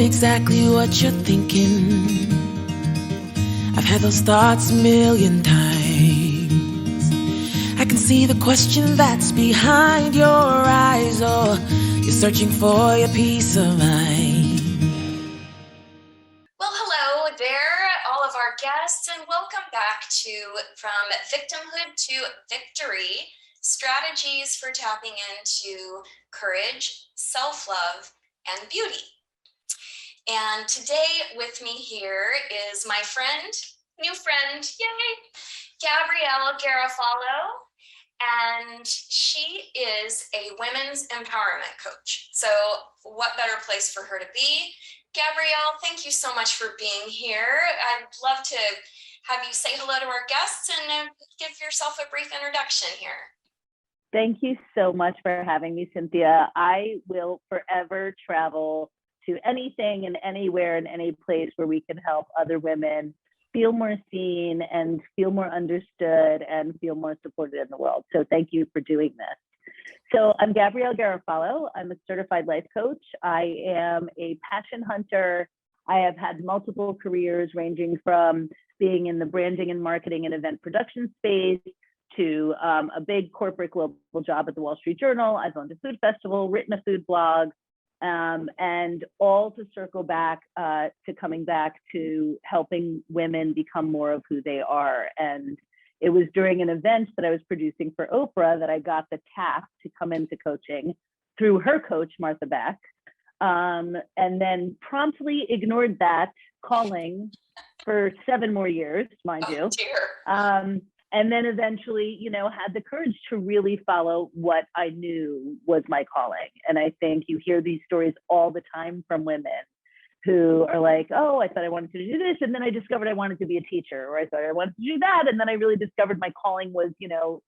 exactly what you're thinking. I've had those thoughts a million times. I can see the question that's behind your eyes. Oh, you're searching for your peace of mind. Well, hello there, all of our guests, and welcome back to From Victimhood to Victory, strategies for tapping into courage, self-love, and beauty. And today with me here is my friend, new friend, yay, Gabrielle Garofalo. And she is a women's empowerment coach. So what better place for her to be? Gabrielle, thank you so much for being here. I'd love to have you say hello to our guests and give yourself a brief introduction here. Thank you so much for having me, Cynthia. I will forever travel to anything and anywhere and any place where we can help other women feel more seen and feel more understood and feel more supported in the world. So thank you for doing this. So I'm Gabrielle Garofalo. I'm a certified life coach. I am a passion hunter. I have had multiple careers ranging from being in the branding and marketing and event production space to a big corporate global job at the Wall Street Journal. I've owned a food festival, written a food blog, and all to circle back to coming back to helping women become more of who they are. And it was during an event that I was producing for Oprah that I got the task to come into coaching through her coach, Martha Beck, and then promptly ignored that calling for 7 more years, mind you. And then eventually, you know, had the courage to really follow what I knew was my calling. And I think you hear these stories all the time from women who are like, oh, I thought I wanted to do this. And then I discovered I wanted to be a teacher, or I thought I wanted to do that. And then I really discovered my calling was, you know,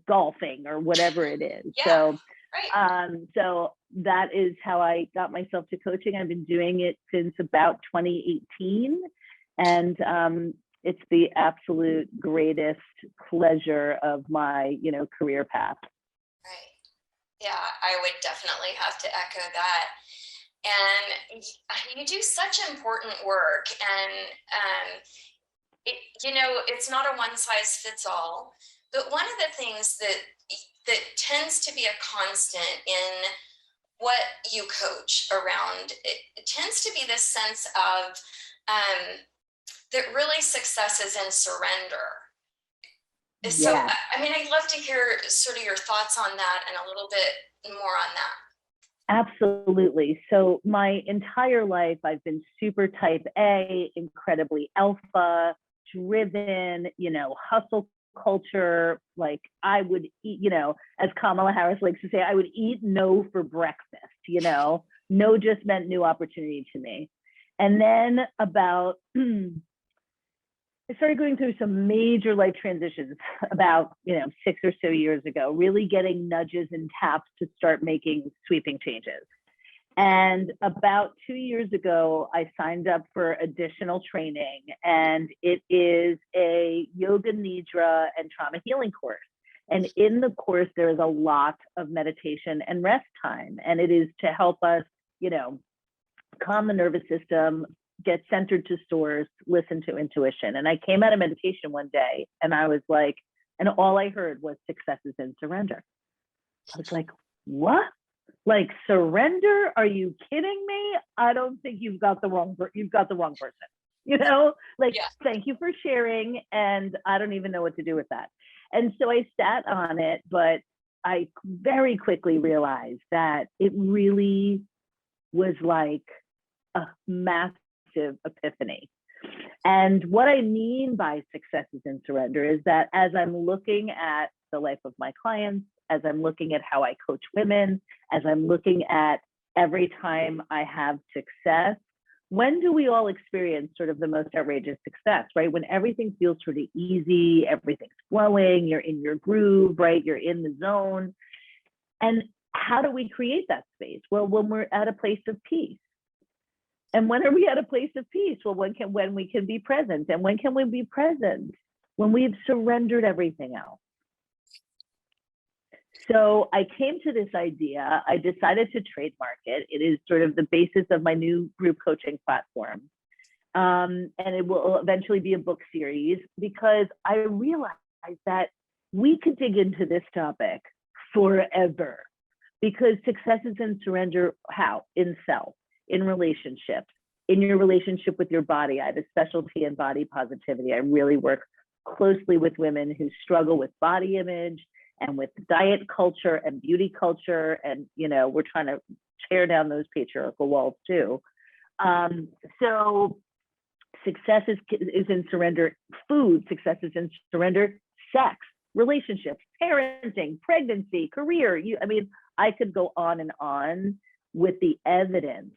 golfing or whatever it is. Yeah, so, right. So that is how I got myself to coaching. I've been doing it since about 2018. And, it's the absolute greatest pleasure of my, you know, career path. Right. Yeah, I would definitely have to echo that. And you do such important work, and you know, it's not a one size fits all. But one of the things that tends to be a constant in what you coach around, it tends to be this sense of that really success is in surrender. So, Yeah. I mean, I'd love to hear sort of your thoughts on that and a little bit more on that. Absolutely. So my entire life, I've been super type A, incredibly alpha, driven, you know, hustle culture. Like I would eat, you know, as Kamala Harris likes to say, I would eat no for breakfast, you know, no just meant new opportunity to me. And then about I started going through some major life transitions about, you know, 6 or so years ago, really getting nudges and taps to start making sweeping changes. And about 2 years ago, I signed up for additional training, and it is a yoga nidra and trauma healing course. And in the course, there is a lot of meditation and rest time, and it is to help us, you know, calm the nervous system, get centered to source, listen to intuition. And I came out of meditation one day and I was like, and all I heard was success is in surrender. I was like, what? Like surrender? Are you kidding me? I don't think you've got the wrong person. You know, like, yeah. Thank you for sharing. And I don't even know what to do with that. And so I sat on it, but I very quickly realized that it really was like a massive epiphany. And what I mean by success is in surrender is that as I'm looking at the life of my clients, as I'm looking at how I coach women, as I'm looking at every time I have success, when do we all experience sort of the most outrageous success, right? When everything feels sort of easy, everything's flowing, you're in your groove, right? You're in the zone. And how do we create that space? Well, when we're at a place of peace. And when are we at a place of peace? Well, when we can be present. And when can we be present? When we've surrendered everything else. So I came to this idea. I decided to trademark it. It is sort of the basis of my new group coaching platform. And it will eventually be a book series, because I realized that we could dig into this topic forever, because success is in surrender. How? In self, in relationships, in your relationship with your body. I have a specialty in body positivity. I really work closely with women who struggle with body image and with diet culture and beauty culture. And, we're trying to tear down those patriarchal walls too. So success is in surrender. Food, success is in surrender. Sex, relationships, parenting, pregnancy, career. I could go on and on with the evidence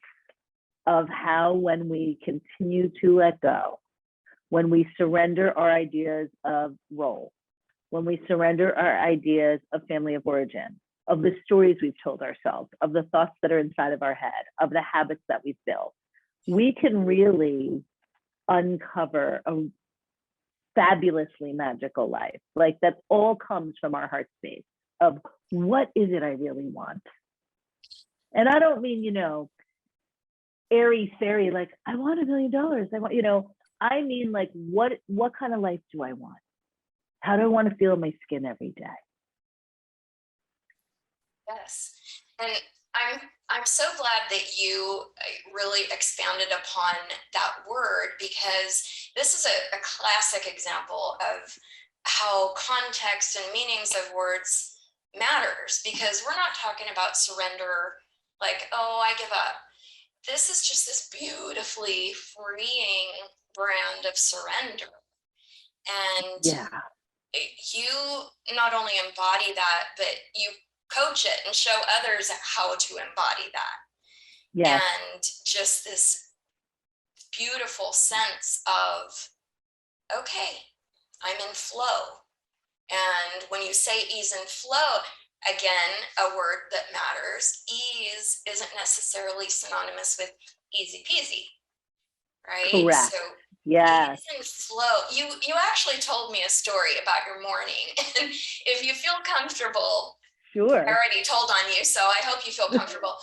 of how, when we continue to let go, when we surrender our ideas of role, when we surrender our ideas of family of origin, of the stories we've told ourselves, of the thoughts that are inside of our head, of the habits that we've built, we can really uncover a fabulously magical life. Like, that all comes from our heart space of, what is it I really want? And I don't mean, airy fairy, like, I want $1 million. I want, I mean, like, what kind of life do I want? How do I want to feel in my skin every day? Yes. And I'm so glad that you really expounded upon that word, because this is a classic example of how context and meanings of words matters, because we're not talking about surrender like, oh, I give up. This is just this beautifully freeing brand of surrender. And Yeah. you not only embody that, but you coach it and show others how to embody that. Yes. And just this beautiful sense of, okay, I'm in flow. And when you say ease and flow, again, a word that matters, ease isn't necessarily synonymous with easy peasy, right? Correct. So yes. ease and flow. You actually told me a story about your morning, and if you feel comfortable, Sure. I already told on you, so I hope you feel comfortable.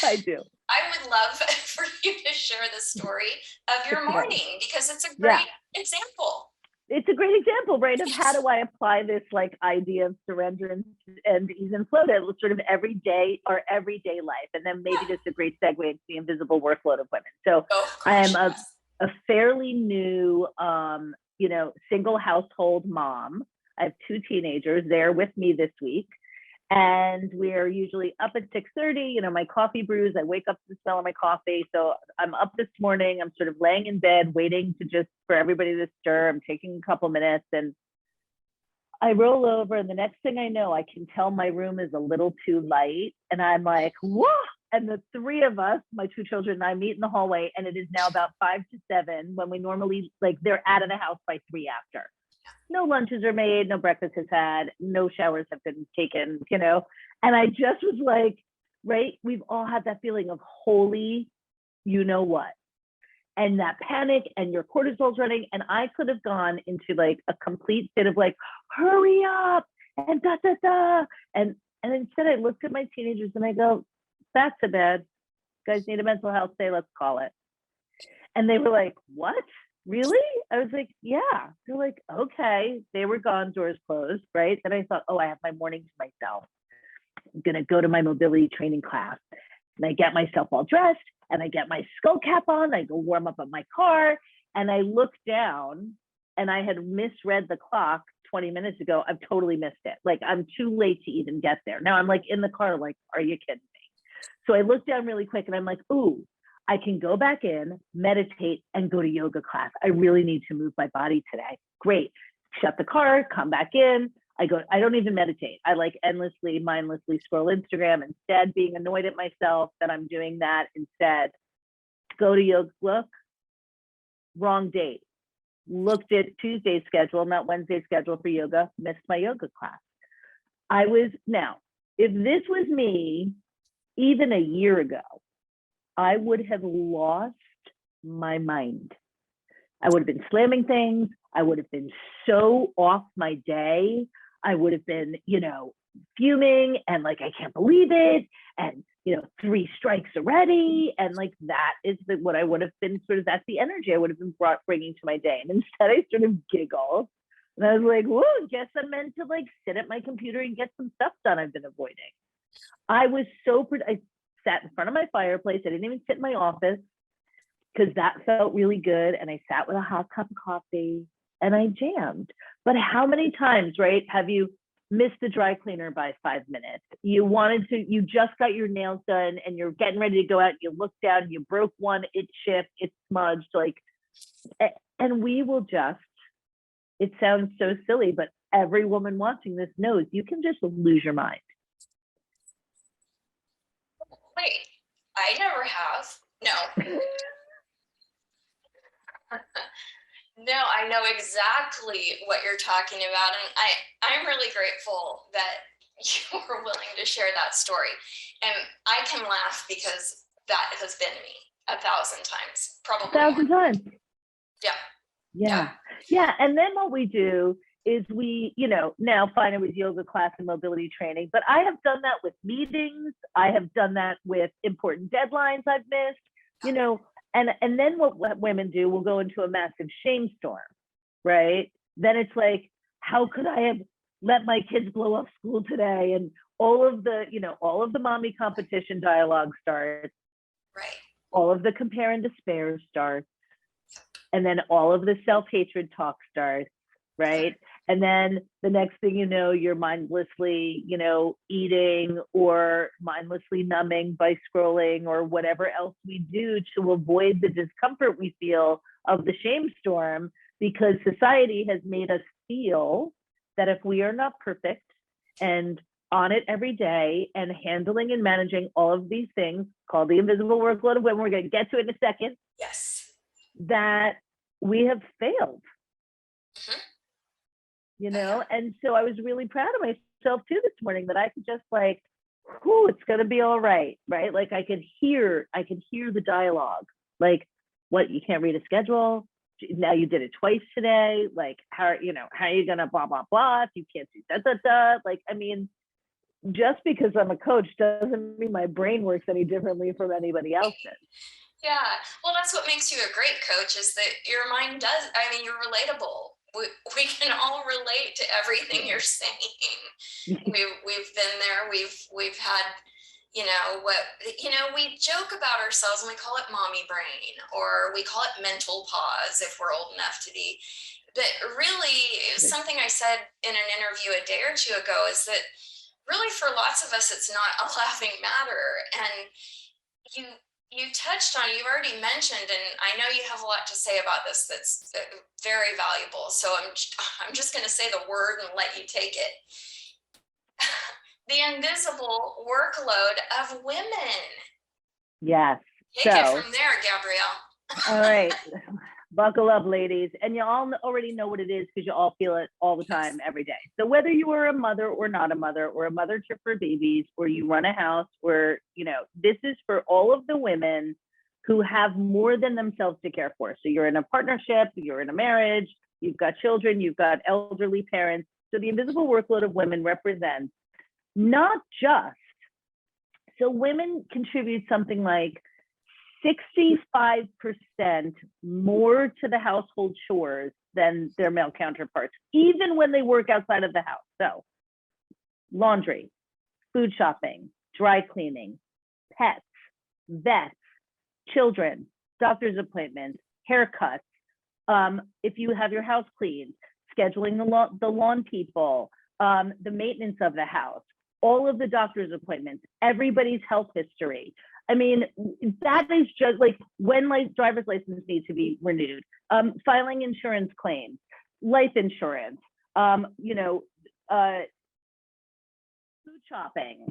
I do. I would love for you to share the story of your morning, because it's a great example. It's a great example, right, of how do I apply this like idea of surrender and ease and flow to sort of everyday life, and then maybe just a great segue into the invisible workload of women. So I am a fairly new, single household mom. I have 2 teenagers. They're with me this week. And we're usually up at 6:30, my coffee brews. I wake up to the smell of my coffee. So I'm up this morning. I'm sort of laying in bed, waiting for everybody to stir. I'm taking a couple minutes, and I roll over. And the next thing I know, I can tell my room is a little too light. And I'm like, whoa. And the 3 of us, my 2 children and I, meet in the hallway. And it is now about 5 to 7, when we normally, they're out of the house by 3 after. No lunches are made, no breakfast is had, no showers have been taken, and I just was like, right, we've all had that feeling of holy, what, and that panic, and your cortisol's running, and I could have gone into like a complete fit of like, hurry up, and da da da, and instead I looked at my teenagers and I go, that's a bad, you guys need a mental health day, let's call it. And they were like, what? Really? I was like, yeah. They're like, okay. They were gone, doors closed, right? And I thought, oh, I have my morning to myself. I'm going to go to my mobility training class. And I get myself all dressed, and I get my skull cap on. I go warm up at my car, and I look down, and I had misread the clock 20 minutes ago. I've totally missed it. Like, I'm too late to even get there. Now I'm like in the car, like, are you kidding me? So I look down really quick, and I'm like, ooh, I can go back in, meditate, and go to yoga class. I really need to move my body today. Great. Shut the car, come back in. I don't even meditate. I like mindlessly scroll Instagram instead, being annoyed at myself that I'm doing that instead. Go to yoga, look, wrong date. Looked at Tuesday's schedule, not Wednesday's schedule for yoga, missed my yoga class. Now, if this was me even a year ago, I would have lost my mind. I would have been slamming things. I would have been so off my day. I would have been, fuming and like, I can't believe it. And, 3 strikes already. And like, that is what I would have been that's the energy I would have been bringing to my day. And instead I sort of giggle. And I was like, whoa, guess I'm meant to like sit at my computer and get some stuff done I've been avoiding. I sat in front of my fireplace. I didn't even sit in my office because that felt really good. And I sat with a hot cup of coffee and I jammed. But how many times, right, have you missed the dry cleaner by 5 minutes? You just got your nails done and you're getting ready to go out. You look down, you broke one, it chipped, it smudged, and we will just, it sounds so silly, but every woman watching this knows you can just lose your mind. Wait, I never have. No. No, I know exactly what you're talking about. And I'm really grateful that you were willing to share that story. And I can laugh because that has been me 1,000 times, probably 1,000 more. times. Yeah. And then what we do is we, now fine, it was yoga class and mobility training, but I have done that with meetings. I have done that with important deadlines I've missed, and then what women do, will go into a massive shame storm, right? Then it's like, how could I have let my kids blow up school today? And all of the mommy competition dialogue starts. Right. All of the compare and despair starts. And then all of the self-hatred talk starts, right? And then the next thing you know, you're mindlessly, eating or mindlessly numbing by scrolling or whatever else we do to avoid the discomfort we feel of the shame storm, because society has made us feel that if we are not perfect and on it every day and handling and managing all of these things called the invisible workload of women, we're going to get to it in a second. Yes. That we have failed. Mm-hmm. And so I was really proud of myself too this morning that I could just like, whoo, it's gonna be all right, right? Like I could hear the dialogue. Like, what, you can't read a schedule? Now you did it twice today. Like, how are you gonna blah blah blah if you can't do da da da? Like, I mean, just because I'm a coach doesn't mean my brain works any differently from anybody else's. Yeah, well, that's what makes you a great coach, is that your mind does. I mean, you're relatable. We can all relate to everything you're saying. We've been there. We've had, we joke about ourselves and we call it mommy brain, or we call it mental pause if we're old enough to be. But really, something I said in an interview a day or two ago is that really for lots of us, it's not a laughing matter. And you touched on, you've already mentioned, and I know you have a lot to say about this that's very valuable. So I'm just going to say the word and let you take it. The invisible workload of women. Yes. Take it from there, Gabrielle. All right. Buckle up, ladies. And you all already know what it is because you all feel it all the time, every day. So whether you are a mother or not a mother, or a mother for babies, or you run a house, or, this is for all of the women who have more than themselves to care for. So you're in a partnership, you're in a marriage, you've got children, you've got elderly parents. So the invisible workload of women represents not just, so women contribute something like 65% more to the household chores than their male counterparts, even when they work outside of the house. So laundry, food shopping, dry cleaning, pets, vets, children, doctor's appointments, haircuts, if you have your house cleaned, scheduling the lawn people, the maintenance of the house, all of the doctor's appointments, everybody's health history. I mean, that is just like when driver's license needs to be renewed, filing insurance claims, life insurance, food shopping,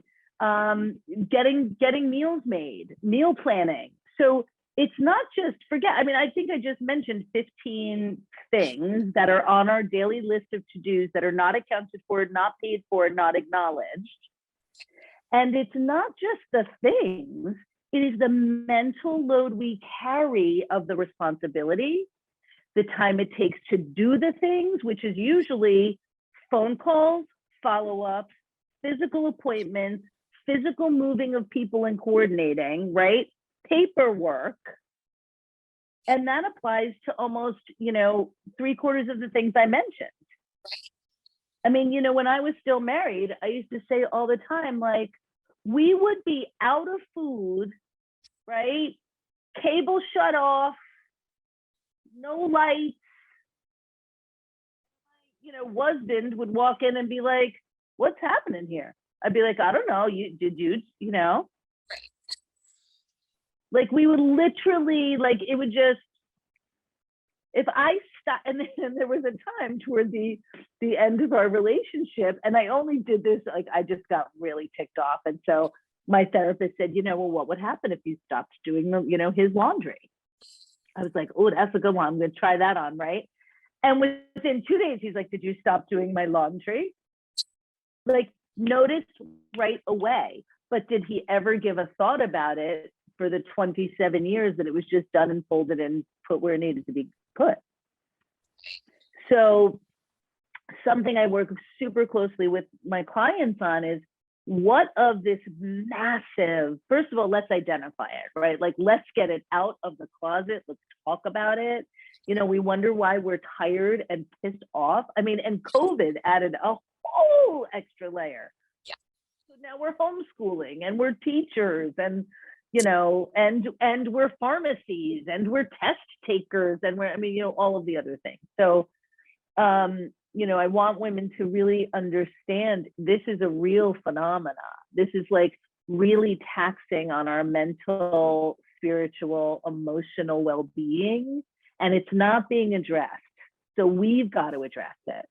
getting meals made, meal planning. So it's not just I think I just mentioned 15 things that are on our daily list of to-dos that are not accounted for, not paid for, not acknowledged. And it's not just the things, it is the mental load we carry of the responsibility, the time it takes to do the things, which is usually phone calls, follow-ups, physical appointments, physical moving of people and coordinating, right? Paperwork. And that applies to almost, 3/4 of the things I mentioned. I mean, when I was still married, I used to say all the time, like, we would be out of food, right? Cable shut off, no lights. Husband would walk in and be like, what's happening here? I'd be like, I don't know. Like we would literally, like, it would just, if I stop, and then there was a time toward the end of our relationship, and I only did this, like, I just got really ticked off. And so my therapist said, well, what would happen if you stopped doing, his laundry? I was like, oh, that's a good one. I'm going to try that on, right? And within 2 days, he's like, did you stop doing my laundry? Like, noticed right away. But did he ever give a thought about it for the 27 years that it was just done and folded and put where it needed to be put? So something I work super closely with my clients on is, what of this massive, first of all, let's identify it, right? Like, let's get it out of the closet. Let's talk about it. We wonder why we're tired and pissed off. I mean, and COVID added a whole extra layer. Yeah. So now we're homeschooling and we're teachers and, and we're pharmacies and we're test takers and all of the other things. So, I want women to really understand this is a real phenomena. This is like really taxing on our mental, spiritual, emotional well-being, and it's not being addressed. So we've got to address it.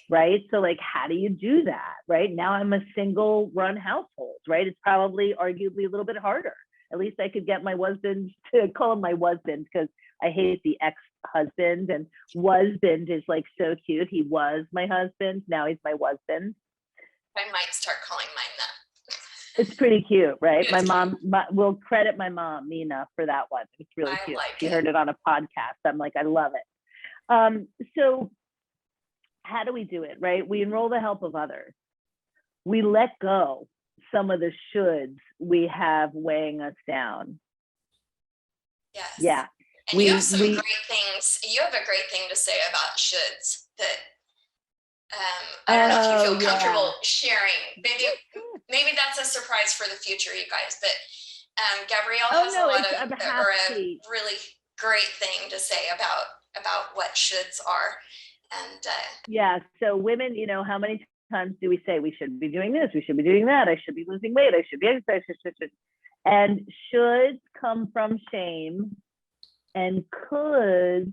Right? So like, how do you do that? Right? Now I'm a single run household, right? It's probably arguably a little bit harder. At least I could get my husband to call him my husband, because I hate the ex-husband, and husband is like so cute. He was my husband. Now he's my husband. I might start calling mine that. It's pretty cute, right? My mom will credit my mom, Nina, for that one. It's really cute. She heard it on a podcast. I'm like, I love it. So how do we do it, right? We enroll the help of others. We let go some of the shoulds we have weighing us down. Yes. Yeah. And you have some great things. You have a great thing to say about shoulds that I don't know if you feel comfortable sharing. Maybe that's a surprise for the future, you guys. But Gabrielle has a really great thing to say about what shoulds are. And yeah, so women, how many times do we say we should be doing this, we should be doing that, I should be losing weight, I should be exercising, and should come from shame and could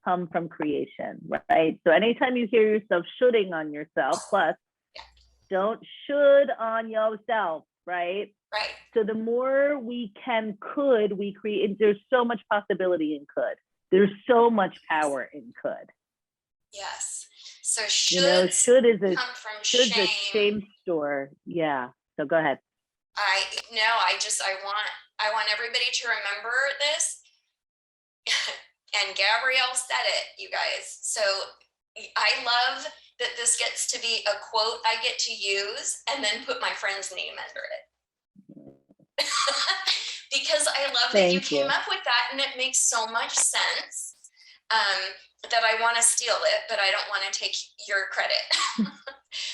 come from creation, right? So anytime you hear yourself shoulding on yourself, plus don't should on yourself, right? Right. So the more we could, we create. There's so much possibility in could. There's so much power in could. Yes. So should come from shame. A shame store. Yeah. So go ahead. I want everybody to remember this. And Gabrielle said it, you guys. So I love that this gets to be a quote I get to use and then put my friend's name under it. Because I love that you came up with that, and it makes so much sense that I want to steal it, but I don't want to take your credit.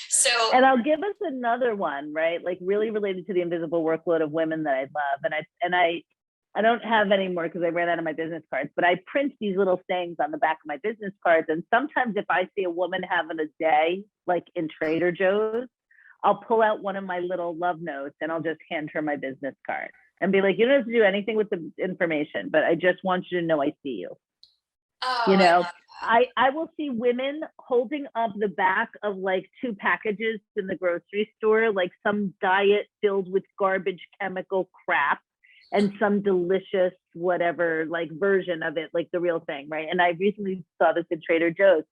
So, and I'll give us another one, right? Like really related to the invisible workload of women that I love. And I don't have any more because I ran out of my business cards, but I print these little sayings on the back of my business cards. And sometimes if I see a woman having a day, like in Trader Joe's, I'll pull out one of my little love notes and I'll just hand her my business card and be like, you don't have to do anything with the information, but I just want you to know I see you. Oh, I will see women holding up the back of like 2 packages in the grocery store, like some diet filled with garbage chemical crap and some delicious whatever like version of it, like the real thing, right? And I recently saw this in Trader Joe's,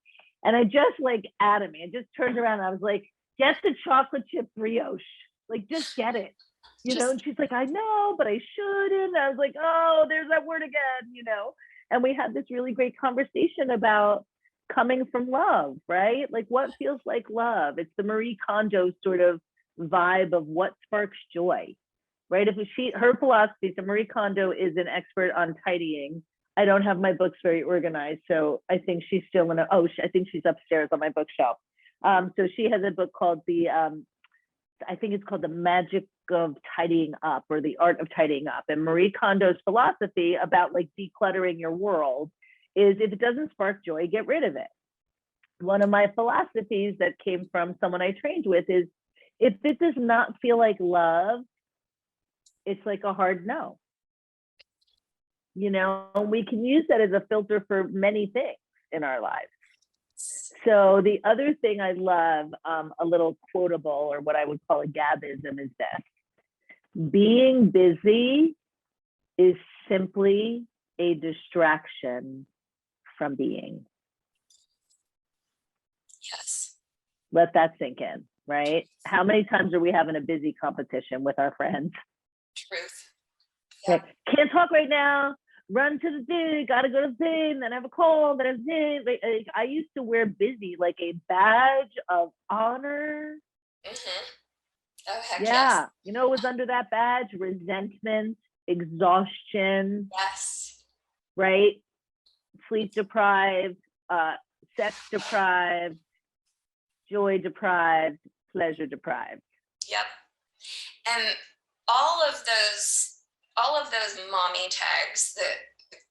and I just like Adam, I just turned around and I was like, get the chocolate chip brioche, like just get it, and she's like, I know, but I shouldn't. I was like, oh, there's that word again, And we had this really great conversation about, coming from love, right? Like what feels like love? It's the Marie Kondo sort of vibe of what sparks joy, right? If her philosophy, so Marie Kondo is an expert on tidying. I don't have my books very organized, so I think she's still I think she's upstairs on my bookshelf. So she has a book called I think it's called The Magic of Tidying Up, or The Art of Tidying Up. And Marie Kondo's philosophy about like decluttering your world is, if it doesn't spark joy, get rid of it. One of my philosophies that came from someone I trained with is, if it does not feel like love, it's like a hard no. You know, we can use that as a filter for many things in our lives. So the other thing I love, a little quotable, or what I would call a Gabism, is this: being busy is simply a distraction from being. Yes. Let that sink in, right? How many times are we having a busy competition with our friends? Truth. Yeah. Can't talk right now. Run to the thing, gotta go to the thing, then have a call, then have a thing. Like, I used to wear busy like a badge of honor. Mm-hmm. Oh, heck Yeah. yes. You know what was under that badge? Resentment, exhaustion. Yes. Right? Sleep deprived, sex deprived, joy deprived, pleasure deprived. Yep. And all of those mommy tags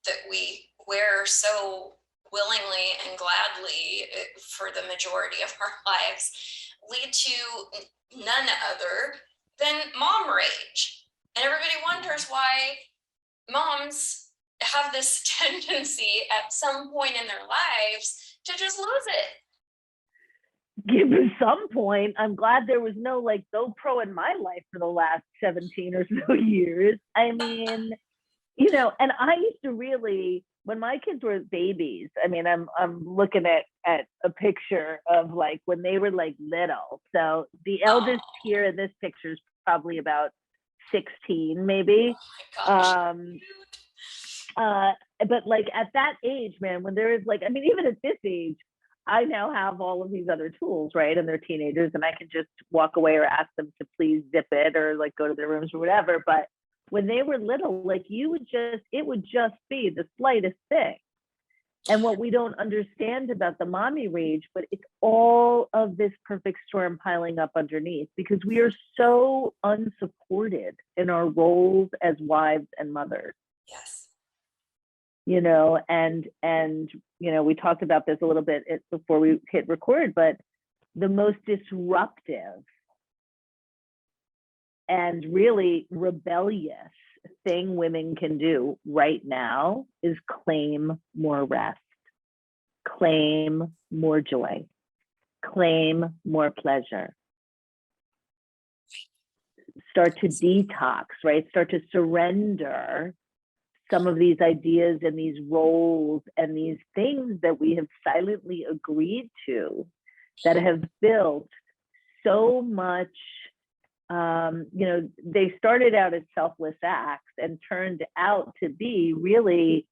that we wear so willingly and gladly for the majority of our lives lead to none other than mom rage. And everybody wonders why moms have this tendency at some point in their lives to just lose it. Given some point, I'm glad there was no like GoPro in my life for the last 17 or so years. I mean, you know, and I used to really, when my kids were babies, I mean, I'm looking at a picture of like when they were like little. So the eldest here in this picture is probably about 16, maybe. Oh my gosh. But like at that age, man, when there is like, I mean, even at this age, I now have all of these other tools, right? And they're teenagers, and I can just walk away or ask them to please zip it or like go to their rooms or whatever. But when they were little, like it would just be the slightest thing. And what we don't understand about the mommy rage, but it's all of this perfect storm piling up underneath, because we are so unsupported in our roles as wives and mothers. Yes. You know, and you know, we talked about this a little bit before we hit record, but the most disruptive and really rebellious thing women can do right now is claim more rest, claim more joy, claim more pleasure. Start to detox, right? Start to surrender some of these ideas and these roles and these things that we have silently agreed to, that have built so much, you know, they started out as selfless acts and turned out to be really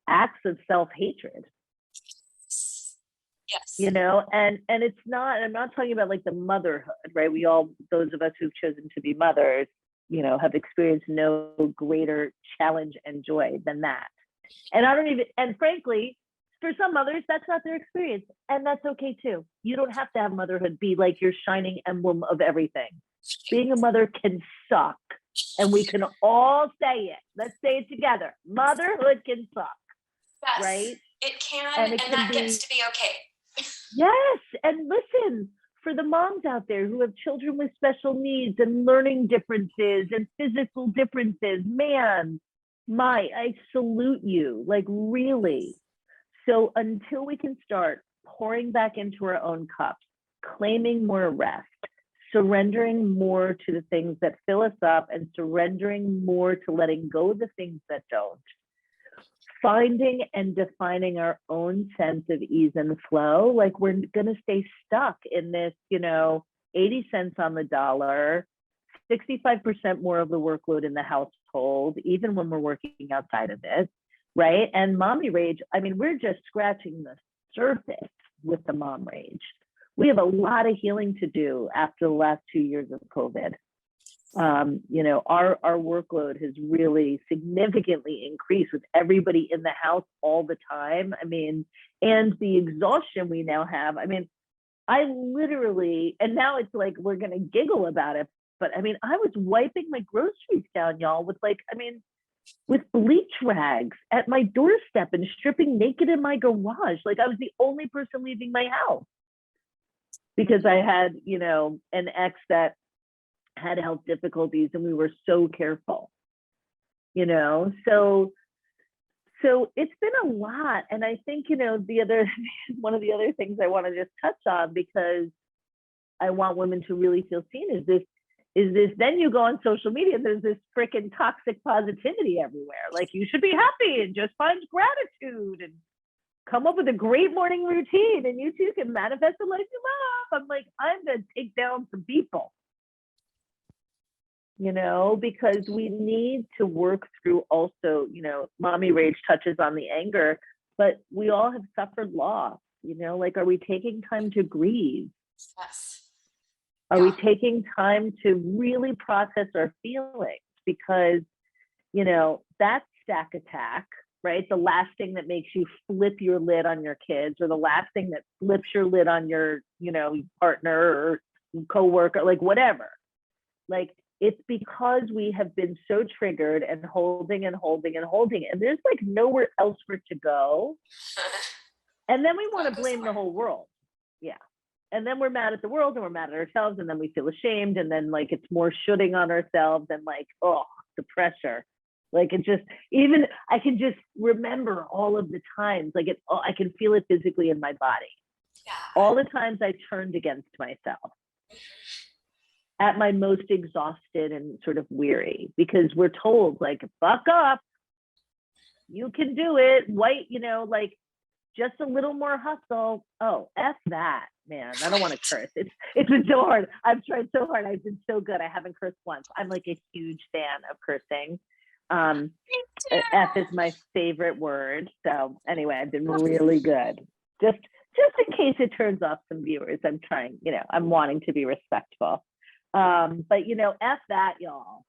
acts of self-hatred. Yes. You know, and it's not, I'm not talking about like the motherhood, right? We all, those of us who've chosen to be mothers, you know, have experienced no greater challenge and joy than that. And and frankly, for some mothers, that's not their experience. And that's okay too. You don't have to have motherhood be like your shining emblem of everything. Being a mother can suck. And we can all say it. Let's say it together. Motherhood can suck. Yes, right? It can, and that gets to be okay. Yes, and listen, for the moms out there who have children with special needs and learning differences and physical differences, man, I salute you, like really. So until we can start pouring back into our own cups, claiming more rest, surrendering more to the things that fill us up, and surrendering more to letting go of the things that don't, finding and defining our own sense of ease and flow, like we're going to stay stuck in this, 80 cents on the dollar, 65% more of the workload in the household, even when we're working outside of it, right? And mommy rage, I mean, we're just scratching the surface with the mom rage. We have a lot of healing to do after the last 2 years of COVID. You know, our workload has really significantly increased with everybody in the house all the time. I mean, and the exhaustion we now have. I mean, I literally, and now it's like we're gonna giggle about it, but I mean, I was wiping my groceries down, y'all, with like, I mean, with bleach rags at my doorstep and stripping naked in my garage. Like I was the only person leaving my house because I had, you know, an ex that had health difficulties and we were so careful, you know. So it's been a lot. And I think, you know, one of the other things I want to just touch on, because I want women to really feel seen, is this then you go on social media and there's this freaking toxic positivity everywhere. Like you should be happy and just find gratitude and come up with a great morning routine and you too can manifest the life you love. I'm like, I'm gonna take down some people, you know, because we need to work through also, you know, mommy rage touches on the anger, but we all have suffered loss, you know, like, are we taking time to grieve? Yes. Are we taking time to really process our feelings? Because, you know, that stack attack, right? The last thing that makes you flip your lid on your kids, or the last thing that flips your lid on your, you know, partner or coworker, like whatever. Like, it's because we have been so triggered and holding and holding and holding, and there's like nowhere else for it to go. And then we want to blame the whole world. Yeah. And then we're mad at the world and we're mad at ourselves, and then we feel ashamed, and then like it's more shooting on ourselves and like, oh, the pressure. Like it just, even I can just remember all of the times, like I can feel it physically in my body. Yeah. All the times I turned against myself at my most exhausted and sort of weary, because we're told like, fuck up, you can do it, white, you know, like just a little more hustle. Oh, F that, man. I don't want to curse. It's been so hard. I've tried so hard. I've been so good. I haven't cursed once. I'm like a huge fan of cursing. F is my favorite word. So anyway, I've been really good. Just in case it turns off some viewers, I'm trying, you know, I'm wanting to be respectful. But you know, F that, y'all.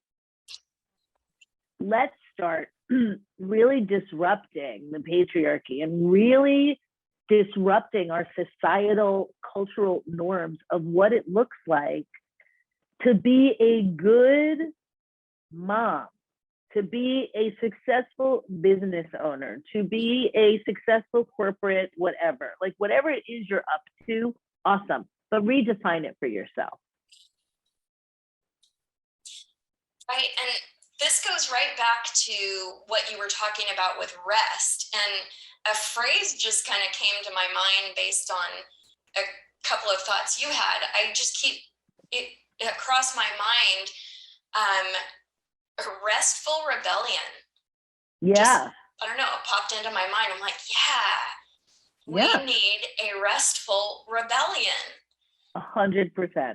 Let's start really disrupting the patriarchy and really disrupting our societal cultural norms of what it looks like to be a good mom, to be a successful business owner, to be a successful corporate, whatever, like whatever it is you're up to, awesome, but redefine it for yourself. Right, and this goes right back to what you were talking about with rest, and a phrase just kind of came to my mind based on a couple of thoughts you had. I just keep it across my mind. Restful rebellion. Yeah. Just, I don't know, it popped into my mind. I'm like, we need a restful rebellion. 100%.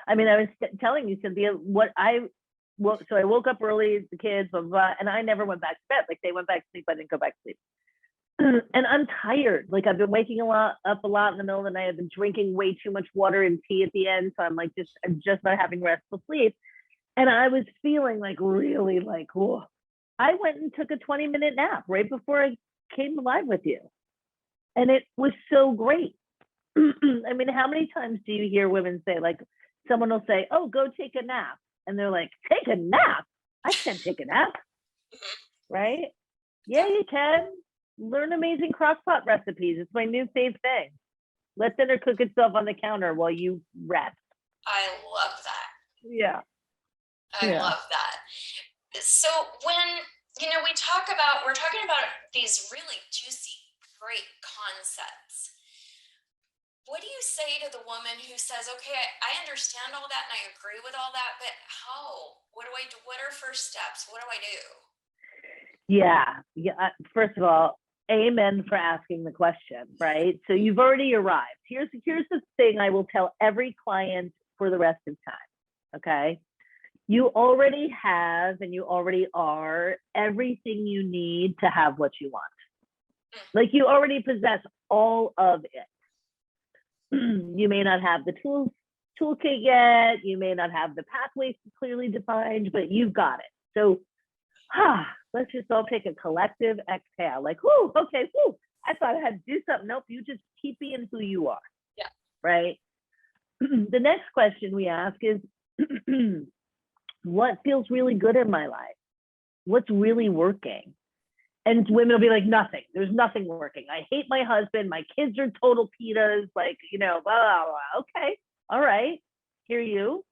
I mean, I was telling you, Cynthia, so I woke up early, the kids, blah, blah, blah, and I never went back to bed. Like they went back to sleep, I didn't go back to sleep. And I'm tired. Like I've been waking up a lot in the middle of the night. I've been drinking way too much water and tea at the end. So I'm just not having restful sleep. And I was feeling like really like, oh, I went and took a 20-minute nap right before I came live with you. And it was so great. I mean, how many times do you hear women say, like, someone will say, oh, go take a nap. And they're like, take a nap? I can't take a nap. Right? Yeah, you can. Learn amazing crock-pot recipes. It's my new fave thing. Let dinner cook itself on the counter while you rest. I love that. Yeah. I love that. So when, we're talking about these really juicy, great concepts. What do you say to the woman who says, okay, I understand all that and I agree with all that, but how? What do I do? What are first steps? What do I do? Yeah. First of all, amen for asking the question, right? So you've already arrived. Here's the thing I will tell every client for the rest of time, okay? You already have and you already are everything you need to have what you want. Like you already possess all of it. You may not have the toolkit yet. You may not have the pathways clearly defined, but you've got it. So, let's just all take a collective exhale. Like, whoo, okay, whoo. I thought I had to do something. Nope, you just keep being who you are. Yeah. Right. The next question we ask is, what feels really good in my life? What's really working? And women will be like, nothing. There's nothing working. I hate my husband. My kids are total pitas. Like, blah, blah, blah. Okay. All right. Hear you.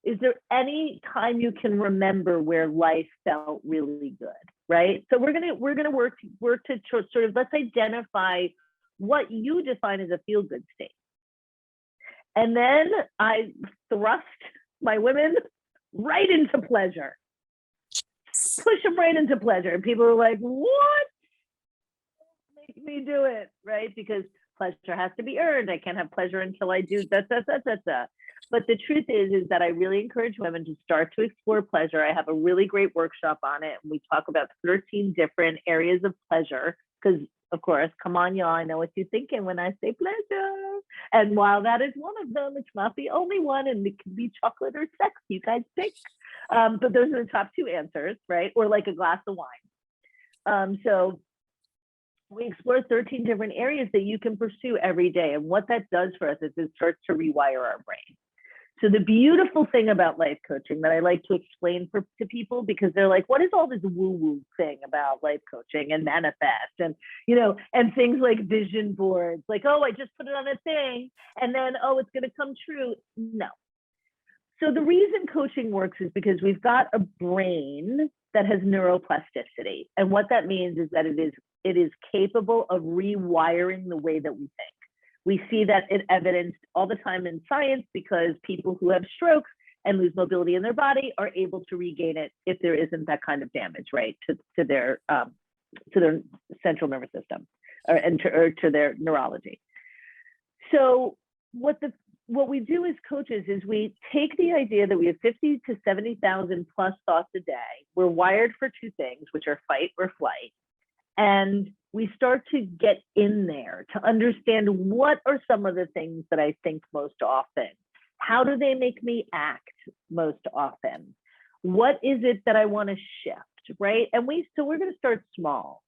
Is there any time you can remember where life felt really good? Right. So we're gonna work to sort of, let's identify what you define as a feel good state. And then I thrust my women right into pleasure. Push them right into pleasure. And people are like, what? Make me do it, right? Because pleasure has to be earned. I can't have pleasure until I do that. But the truth is that I really encourage women to start to explore pleasure. I have a really great workshop on it. And we talk about 13 different areas of pleasure. Because, of course, come on, y'all, I know what you're thinking when I say pleasure. And while that is one of them, it's not the only one. And it can be chocolate or sex. You guys pick. But those are the top two answers, right? Or like a glass of wine. So we explore 13 different areas that you can pursue every day. And what that does for us is it starts to rewire our brain. So the beautiful thing about life coaching that I like to explain to people, because they're like, what is all this woo-woo thing about life coaching and manifest and, and things like vision boards, like, oh, I just put it on a thing and then, oh, it's going to come true. No. So the reason coaching works is because we've got a brain that has neuroplasticity. And what that means is that it is capable of rewiring the way that we think. We see that it evidenced all the time in science because people who have strokes and lose mobility in their body are able to regain it if there isn't that kind of damage, right, to their central nervous system or to their neurology. So what we do as coaches is we take the idea that we have 50 to 70,000 plus thoughts a day. We're wired for two things, which are fight or flight. And we start to get in there to understand what are some of the things that I think most often. How do they make me act most often? What is it that I want to shift, right? And we're going to start small.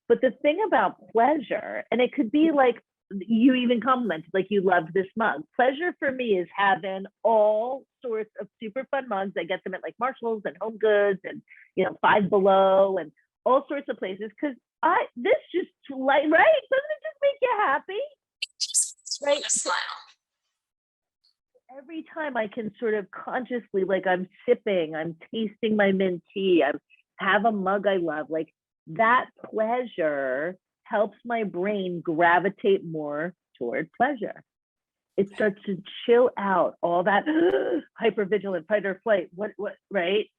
But the thing about pleasure, and it could be like, you even commented, like you loved this mug. Pleasure for me is having all sorts of super fun mugs. I get them at like Marshalls and Home Goods and, Five Below and all sorts of places. Because this just right? Doesn't it just make you happy? Right. A smile. Every time I can sort of consciously, like I'm sipping, I'm tasting my mint tea, I have a mug I love, like that pleasure helps my brain gravitate more toward pleasure. It starts to chill out all that hypervigilant fight or flight. What, right?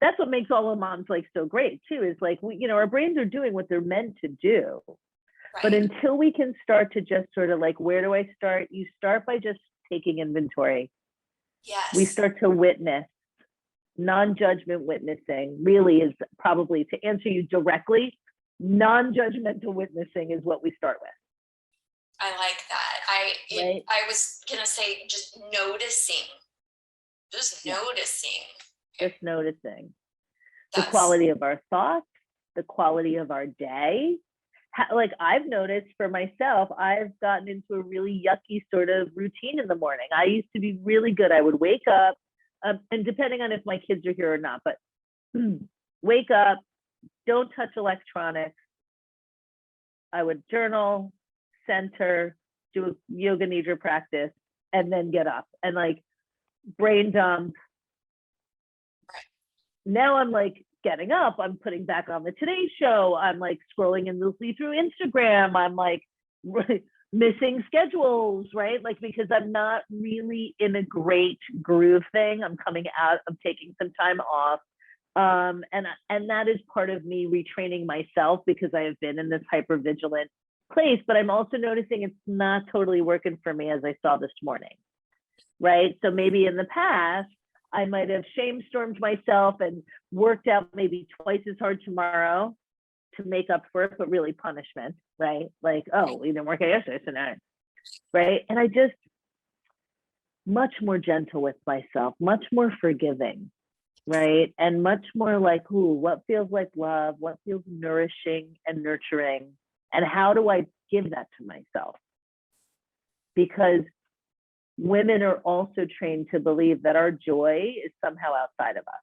That's what makes all of moms like so great too, is like, our brains are doing what they're meant to do. Right. But until we can start to just sort of like, where do I start? You start by just taking inventory. Yes. We start to witness. Non-judgment witnessing really is probably, to answer you directly, non-judgmental witnessing is what we start with. I like that. I was gonna say just noticing. Just noticing. Just noticing. The quality of our thoughts, the quality of our day. Like I've noticed for myself, I've gotten into a really yucky sort of routine in the morning. I used to be really good. I would wake up, and depending on if my kids are here or not, but wake up, don't touch electronics. I would journal, center, do a yoga nidra practice, and then get up and like brain dump. Now I'm like getting up, I'm putting back on the Today Show, I'm like scrolling endlessly through Instagram, I'm like missing schedules, right? Like, because I'm not really in a great groove thing. I'm coming out, I'm taking some time off. And that is part of me retraining myself because I have been in this hypervigilant place, but I'm also noticing it's not totally working for me, as I saw this morning, right? So maybe in the past, I might have shame-stormed myself and worked out maybe twice as hard tomorrow to make up for it, but really punishment, right? Like, oh, we didn't work out yesterday, so now right? And I just, much more gentle with myself, much more forgiving, right? And much more like, ooh, what feels like love? What feels nourishing and nurturing? And how do I give that to myself? Because women are also trained to believe that our joy is somehow outside of us.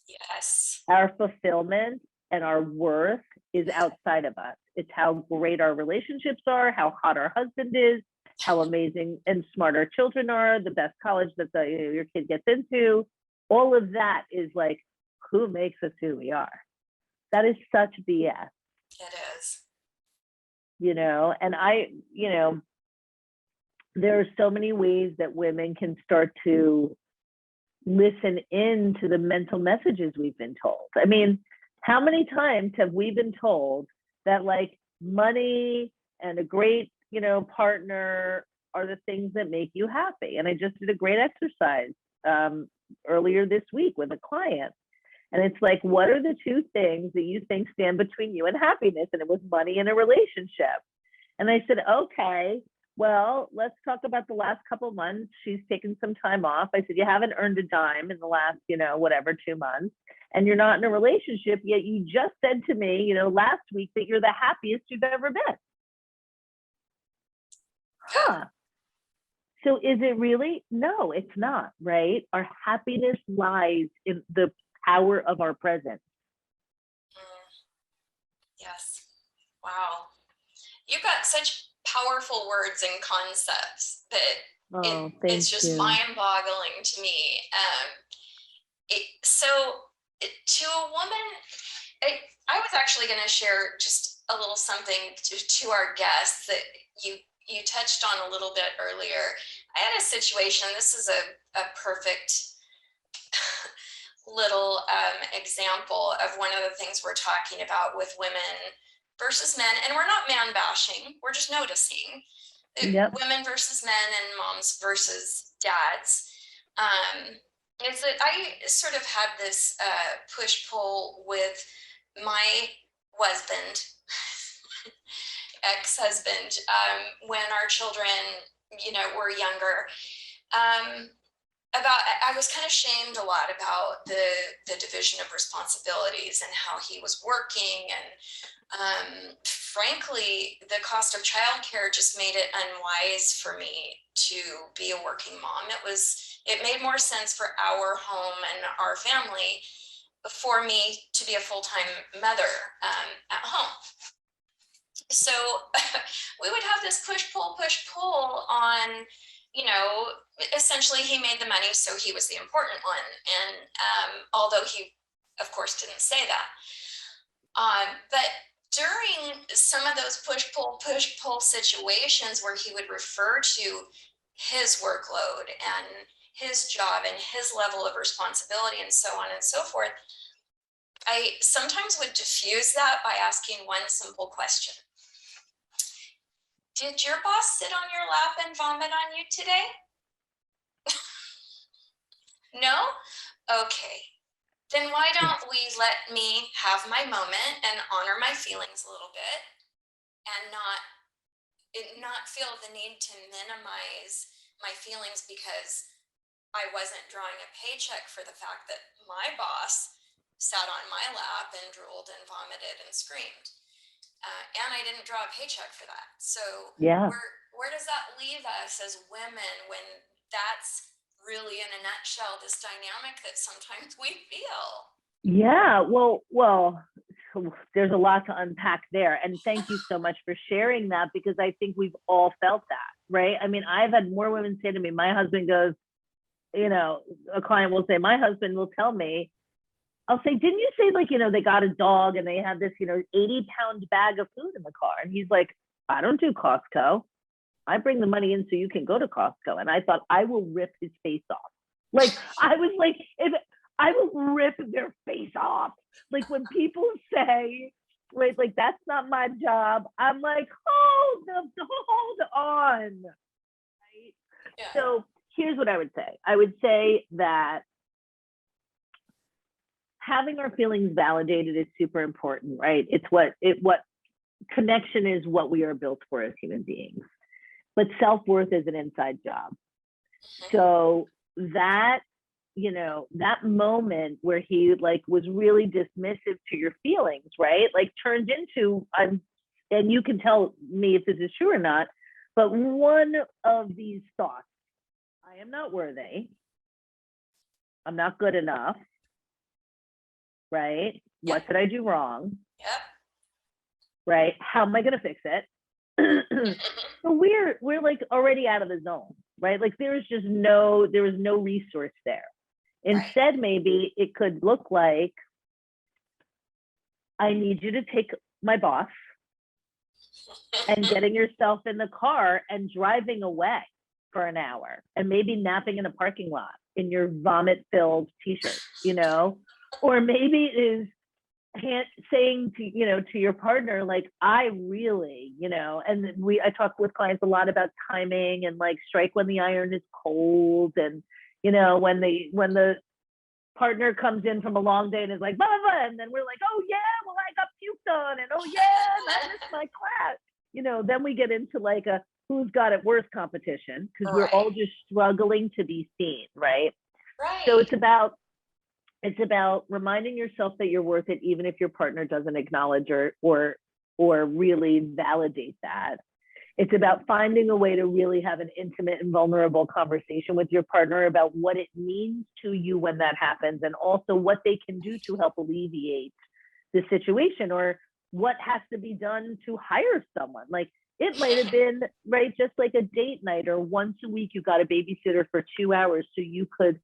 Yes. Our fulfillment and our worth is outside of us. It's how great our relationships are, how hot our husband is, how amazing and smart our children are, the best college that your kid gets into. All of that is like, who makes us who we are? That is such BS. It is. And there are so many ways that women can start to listen in to the mental messages we've been told. I mean, how many times have we been told that like money and a great, partner are the things that make you happy? And I just did a great exercise earlier this week with a client. And it's like, what are the two things that you think stand between you and happiness? And it was money and a relationship. And I said, okay, well, let's talk about the last couple of months. She's taken some time off. I said, you haven't earned a dime in the last, 2 months, and you're not in a relationship yet. You just said to me, last week that you're the happiest you've ever been. Huh. So is it really? No, it's not, right? Our happiness lies in the power of our presence. Yes. Wow. You've got such powerful words and concepts that it's just mind-boggling to me. To a woman, I was actually going to share just a little something to our guests that you touched on a little bit earlier. I had a situation. This is a perfect little example of one of the things we're talking about with women versus men. And we're not man bashing. We're just noticing women versus men and moms versus dads. Is that I sort of had this push-pull with my husband, ex-husband, when our children, were younger. I was kind of shamed a lot about the division of responsibilities and how he was working, and frankly, the cost of childcare just made it unwise for me to be a working mom. It made more sense for our home and our family for me to be a full-time mother at home. So we would have this push pull on, essentially he made the money, so he was the important one. And although he, of course, didn't say that. But during some of those push pull situations where he would refer to his workload and his job and his level of responsibility and so on and so forth, I sometimes would diffuse that by asking one simple question. Did your boss sit on your lap and vomit on you today? No? Okay. Then why don't we let me have my moment and honor my feelings a little bit and not feel the need to minimize my feelings because I wasn't drawing a paycheck for the fact that my boss sat on my lap and drooled and vomited and screamed. And I didn't draw a paycheck for that. So where does that leave us as women when that's really, in a nutshell, this dynamic that sometimes we feel? Yeah, well, there's a lot to unpack there. And thank you so much for sharing that, because I think we've all felt that, right? I mean, I've had more women say to me, my husband goes, a client will say, my husband will tell me, I'll say, didn't you say they got a dog and they had this, 80-pound bag of food in the car? And he's like, I don't do Costco. I bring the money in so you can go to Costco. And I thought, I will rip his face off. I was like, if I will rip their face off. When people say, right, that's not my job, I'm like, hold on. Right? Yeah. So here's what I would say. I would say that having our feelings validated is super important, right? It's what connection is what we are built for as human beings. but self-worth is an inside job. So that, you know, that moment where he like was really dismissive to your feelings, right? Like turned into, and you can tell me if this is true or not, but one of these thoughts, I am not worthy, I'm not good enough, right? What did I do wrong? Yep. Right? How am I going to fix it? So we're like already out of the zone, right? Like there was no resource there. Instead, maybe it could look like, I need you to take my boss and getting yourself in the car and driving away for an hour and maybe napping in a parking lot in your vomit-filled t-shirt, you know? Or maybe it is saying to, you know, to your partner, like, I really, you know, and I talk with clients a lot about timing and like strike when the iron is cold. And, you know, when the partner comes in from a long day and is like, blah, blah, blah, and then we're like, oh yeah, well, I got puked on, and oh yeah, and I missed my class. You know, then we get into like a who's got it worse competition, because we're all just struggling to be seen, right? So it's about reminding yourself that you're worth it, even if your partner doesn't acknowledge or really validate that. It's about finding a way to really have an intimate and vulnerable conversation with your partner about what it means to you when that happens, and also what they can do to help alleviate the situation, or what has to be done to hire someone. Like it might have been, right, just like a date night, or once a week you got a babysitter for 2 hours so you could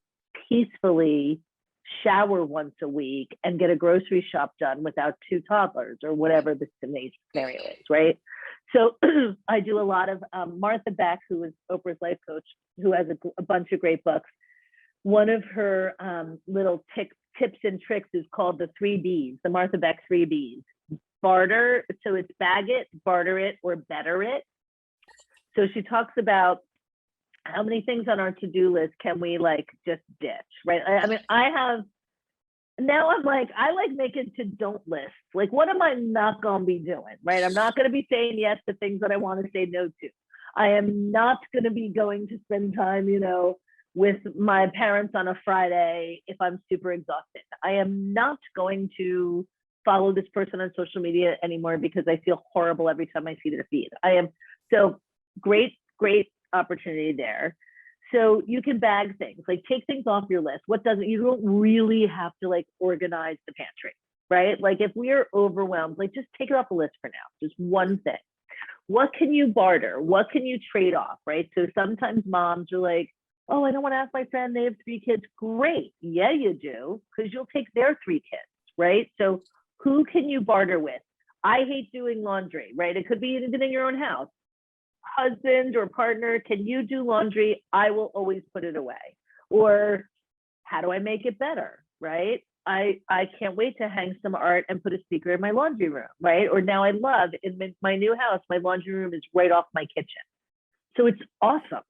peacefully shower once a week and get a grocery shop done without 2 toddlers, or whatever the scenario is, right? So I do a lot of Martha Beck, who is Oprah's life coach, who has a bunch of great books. One of her little tips and tricks is called the 3 Bs, the Martha Beck 3 Bs. Barter, so it's bag it, barter it, or better it. So she talks about how many things on our to-do list can we like just ditch, right? I mean, I like making to don't lists. Like, what am I not going to be doing, right? I'm not going to be saying yes to things that I want to say no to. I am not going to be going to spend time, you know, with my parents on a Friday if I'm super exhausted. I am not going to follow this person on social media anymore because I feel horrible every time I see their feed. So great opportunity there. So you can bag things, like take things off your list. You don't really have to like organize the pantry, right? Like if we're overwhelmed, like just take it off the list for now, just one thing. What can you barter? What can you trade off, right? So sometimes moms are like, oh, I don't want to ask my friend, they have 3 kids. Great, yeah, you do, because you'll take their 3 kids, right? So who can you barter with? I hate doing laundry, right? It could be even in your own house. Husband or partner, can you do laundry? I will always put it away. Or how do I make it better, right? I can't wait to hang some art and put a speaker in my laundry room, right? Or now I love in my new house, my laundry room is right off my kitchen. So it's awesome.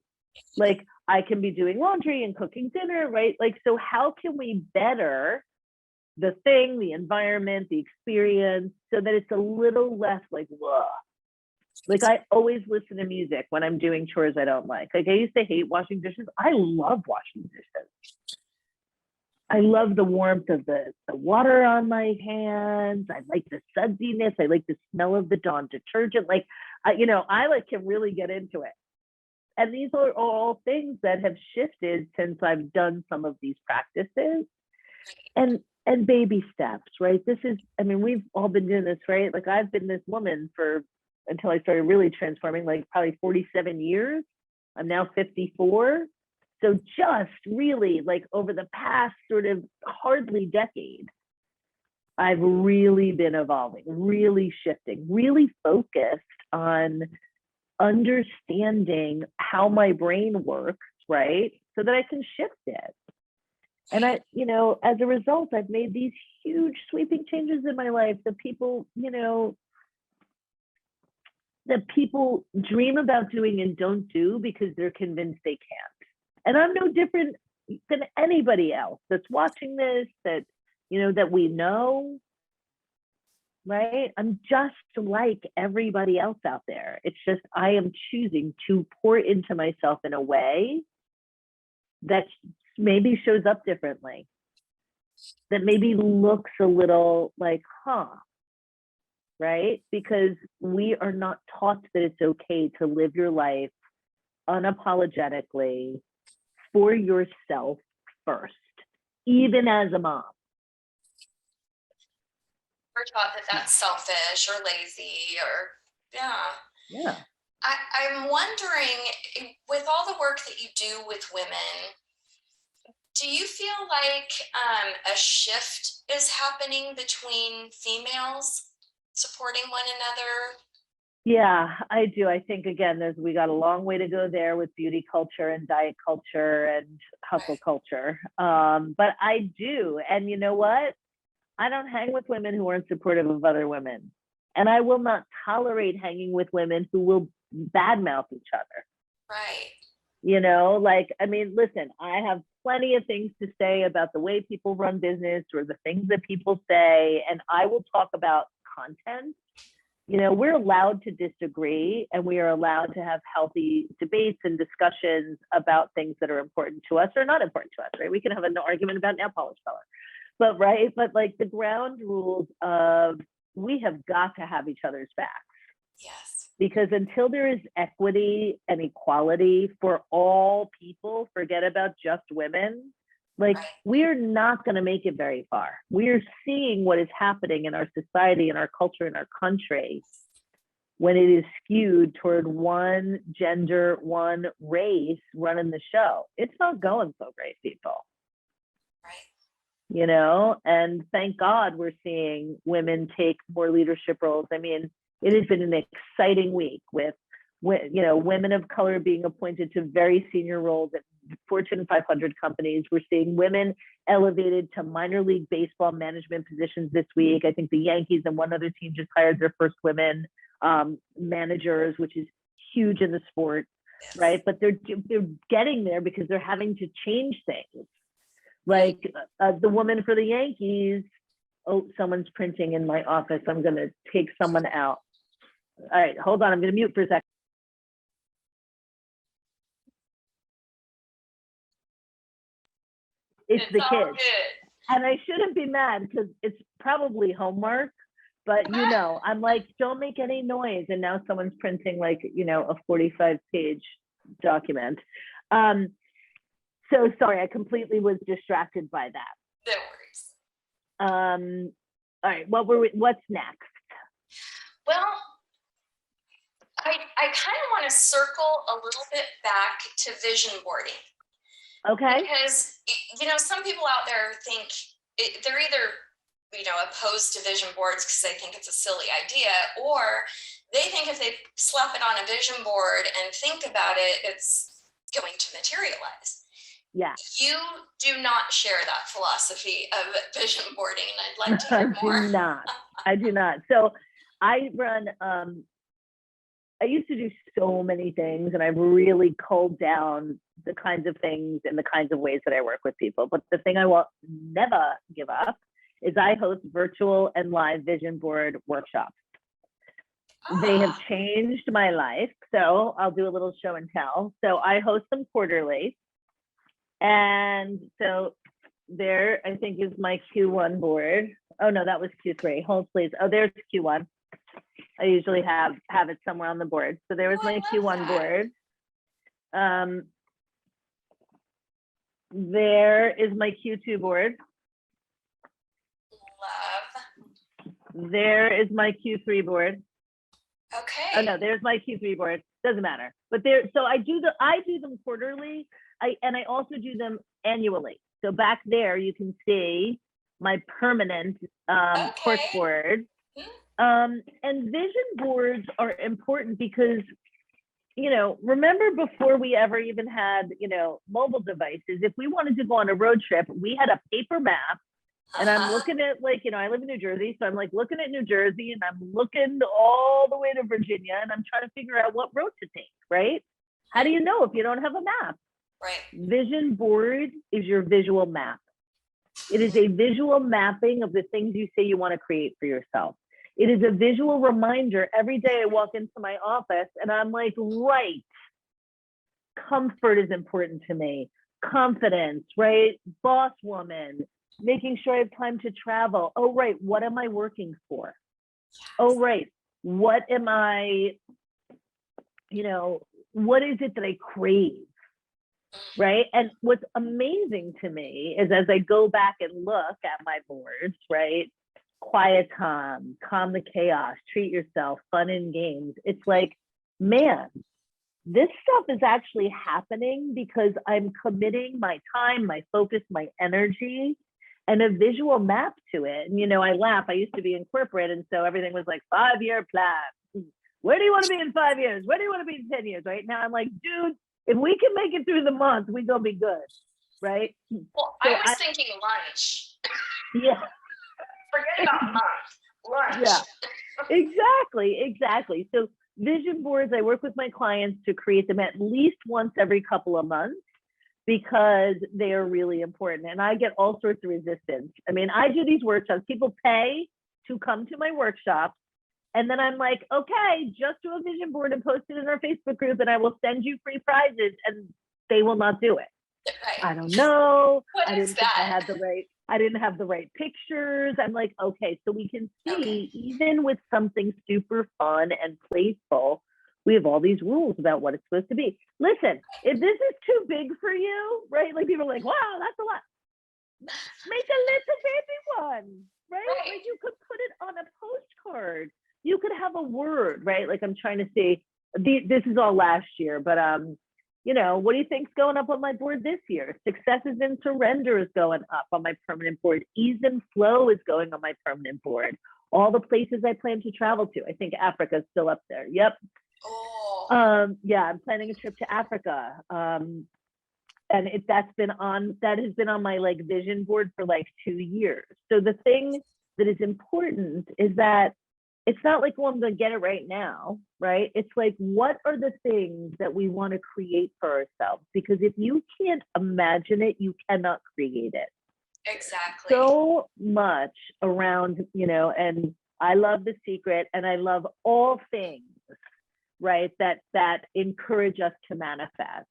Like I can be doing laundry and cooking dinner, right? Like, so how can we better the thing, the environment, the experience, so that it's a little less like, whoa. Like I always listen to music when I'm doing chores I don't like. Like I used to hate washing dishes. I love washing dishes. I love the warmth of the water on my hands. I like the suddiness. I like the smell of the Dawn detergent. Like, I like can really get into it. And these are all things that have shifted since I've done some of these practices. And baby steps, right? We've all been doing this, right? Like I've been this woman until I started really transforming, like probably 47 years. I'm now 54. So just really like over the past sort of hardly decade, I've really been evolving, really shifting, really focused on understanding how my brain works, right? So that I can shift it. And as a result, I've made these huge sweeping changes in my life that people dream about doing and don't do because they're convinced they can't. And I'm no different than anybody else that's watching this, that we know. right? I'm just like everybody else out there. It's just I am choosing to pour into myself in a way that maybe shows up differently, that maybe looks a little like, right? Because we are not taught that it's okay to live your life unapologetically for yourself first, even as a mom. We're taught that that's selfish or lazy or, Yeah. I'm wondering, with all the work that you do with women, do you feel like a shift is happening between females supporting one another? Yeah, I do. I think again, we got a long way to go there with beauty culture and diet culture and hustle culture. But I do, and you know what? I don't hang with women who aren't supportive of other women, and I will not tolerate hanging with women who will badmouth each other. Right. You know, like, I mean, listen, I have plenty of things to say about the way people run business or the things that people say, and I will talk about content. You know, we're allowed to disagree, and we are allowed to have healthy debates and discussions about things that are important to us or not important to us, right? We can have an argument about nail polish color, but right, but like the ground rules of we have got to have each other's backs. Yes. Because until there is equity and equality for all people, forget about just women, like we're not going to make it very far. We're seeing what is happening in our society, in our culture, in our country, when it is skewed toward one gender, one race running the show. It's not going so great, people. Right. You know, and thank God we're seeing women take more leadership roles. I mean, it has been an exciting week with, you know, women of color being appointed to very senior roles at Fortune 500 companies. We're seeing women elevated to minor league baseball management positions this week. I think the Yankees and one other team just hired their first women managers, which is huge in the sport, right? But they're getting there because they're having to change things. Like the woman for the Yankees, oh, someone's printing in my office. I'm going to take someone out. All right, hold on. I'm going to mute for a second. It's the kids. And I shouldn't be mad because it's probably homework, but you know, I'm like, don't make any noise. And now someone's printing like, you know, a 45-page document. So sorry, I completely was distracted by that. No worries. All right, what's next? Well, I kind of want to circle a little bit back to vision boarding. Okay. Because, you know, some people out there think they're either, you know, opposed to vision boards because they think it's a silly idea, or they think if they slap it on a vision board and think about it, it's going to materialize. Yeah. You do not share that philosophy of vision boarding, and I'd like to hear more. I do not. So I run, I used to do so many things, and I've really culled down the kinds of things and the kinds of ways that I work with people. But the thing I will never give up is I host virtual and live vision board workshops. They have changed my life. So I'll do a little show and tell. So I host them quarterly. And so there, I think, is my Q1 board. Oh no, that was Q3. Hold please. Oh, there's Q1. I usually have it somewhere on the board. So there was my Q1 board. There is my Q2 board. Love. There is my Q3 board. Okay. Oh no, there's my Q3 board. Doesn't matter. But there, so I do them quarterly. I also do them annually. So back there, you can see my permanent course board. And vision boards are important because, you know, remember before we ever even had, you know, mobile devices, if we wanted to go on a road trip, we had a paper map. And I'm looking at, like, you know, I live in New Jersey, so I'm like looking at New Jersey and I'm looking all the way to Virginia and I'm trying to figure out what road to take, right? How do you know if you don't have a map? Right. Vision board is your visual map. It is a visual mapping of the things you say you want to create for yourself. It is a visual reminder every day I walk into my office and I'm like, right, comfort is important to me. Confidence, right? Boss woman, making sure I have time to travel. Oh, right, what am I working for? Oh, right, what am I, what is it that I crave? Right. And what's amazing to me is as I go back and look at my boards, right? Quiet time, calm the chaos, treat yourself, fun and games. It's like, man, this stuff is actually happening because I'm committing my time, my focus, my energy, and a visual map to it. And, I laugh. I used to be in corporate. And so everything was like 5-year plan. Where do you want to be in 5 years? Where do you want to be in 10 years? Right now, I'm like, dude, if we can make it through the month, we're going to be good. Right. Well, so I was thinking lunch. Yeah. Forget about month. Lunch. Yeah. Exactly. So vision boards, I work with my clients to create them at least once every couple of months because they are really important. And I get all sorts of resistance. I mean, I do these workshops. People pay to come to my workshops. And then I'm like, okay, just do a vision board and post it in our Facebook group and I will send you free prizes. And they will not do it. Right. I don't know. What I is didn't think that? I didn't have the right pictures. I'm like, okay, so we can see even with something super fun and playful, we have all these rules about what it's supposed to be. Listen, if this is too big for you, right? Like people are like, wow, that's a lot. Make a little baby one, right? Like you could put it on a postcard. You could have a word, right? Like I'm trying to say, this is all last year, but what do you think's going up on my board this year? Successes and surrender is going up on my permanent board. Ease and flow is going on my permanent board. All the places I plan to travel to. I think Africa is still up there. Yep. Oh. Yeah, I'm planning a trip to Africa. And that has been on my like vision board for like 2 years. So the thing that is important is that it's not like, well, I'm going to get it right now, right? It's like, what are the things that we want to create for ourselves? Because if you can't imagine it, you cannot create it. Exactly. So much around, and I love The Secret and I love all things, right, that encourage us to manifest.